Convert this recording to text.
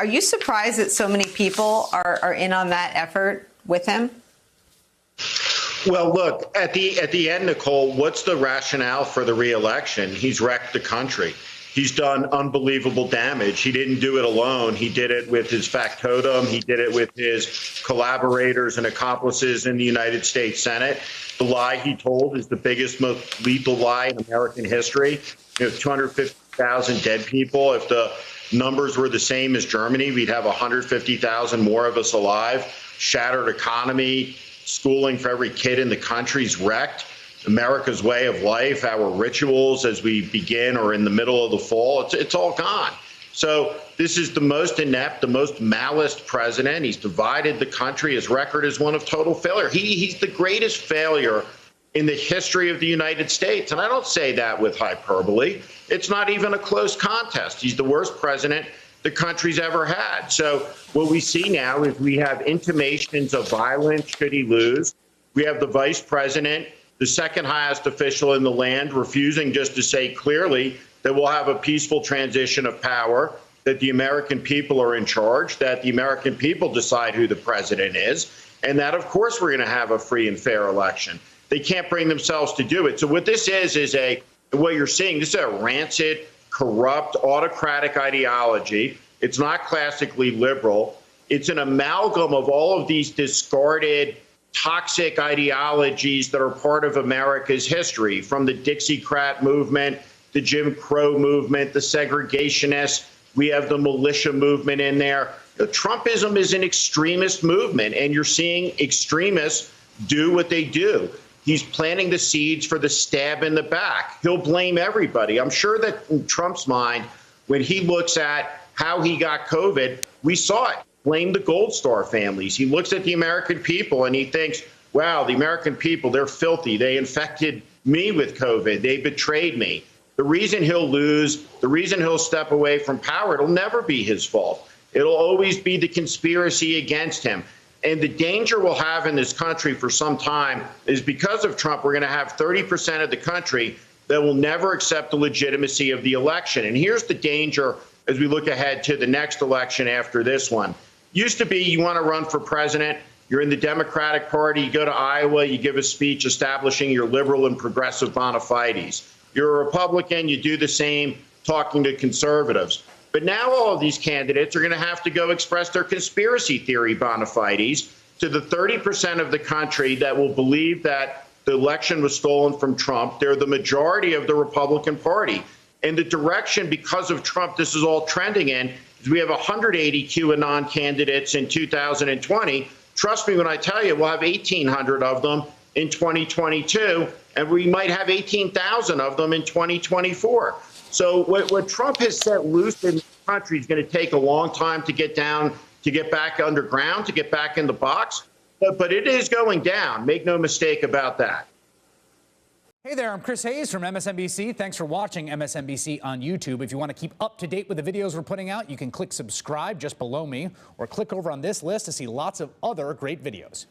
Are you surprised that so many people are in on that effort with him? Well, look, at the end, Nicole, what's the rationale for the reelection? He's wrecked the country. He's done unbelievable damage. He didn't do it alone. He did it with his factotum. He did it with his collaborators and accomplices in the United States Senate. The lie he told is the biggest, most lethal lie in American history. 250,000 dead people. If the numbers were the same as Germany, we'd have 150,000 more of us alive. Shattered economy, schooling for every kid in the country's wrecked. America's way of life, our rituals as we begin or in the middle of the fall, it's all gone. So this is the most inept, the most maliced president. He's divided the country. His record is one of total failure. He's the greatest failure in the history of the United States. And I don't say that with hyperbole. It's not even a close contest. He's the worst president the country's ever had. So what we see now is we have intimations of violence should he lose. We have the vice president, the second highest official in the land, refusing just to say clearly that we'll have a peaceful transition of power, that the American people are in charge, that the American people decide who the president is, and that, of course, we're going to have a free and fair election. They can't bring themselves to do it. So what this is what you're seeing, this is a rancid, corrupt, autocratic ideology. It's not classically liberal. It's an amalgam of all of these discarded, toxic ideologies that are part of America's history, from the Dixiecrat movement, the Jim Crow movement, the segregationists. We have the militia movement in there. Trumpism is an extremist movement, and you're seeing extremists do what they do. He's planting the seeds for the stab in the back. He'll blame everybody. I'm sure that in Trump's mind, when he looks at how he got COVID, we saw it. Blame the Gold Star families. He looks at the American people and he thinks, wow, the American people, they're filthy. They infected me with COVID. They betrayed me. The reason he'll lose, the reason he'll step away from power, it'll never be his fault. It'll always be the conspiracy against him. And the danger we'll have in this country for some time is because of Trump, we're going to have 30% of the country that will never accept the legitimacy of the election. And here's the danger as we look ahead to the next election after this one. Used to be you want to run for president, you're in the Democratic Party, you go to Iowa, you give a speech establishing your liberal and progressive bona fides. You're a Republican, you do the same, talking to conservatives. But now all of these candidates are going to have to go express their conspiracy theory bona fides to the 30% of the country that will believe that the election was stolen from Trump. They're the majority of the Republican Party. And the direction, because of Trump, this is all trending in, is we have 180 QAnon candidates in 2020. Trust me when I tell you, we'll have 1,800 of them in 2022, and we might have 18,000 of them in 2024. So what Trump has set loose in the country is going to take a long time to get down, to get back underground, to get back in the box. But it is going down. Make no mistake about that. Hey there, I'm Chris Hayes from MSNBC. Thanks for watching MSNBC on YouTube. If you want to keep up to date with the videos we're putting out, you can click subscribe just below me or click over on this list to see lots of other great videos.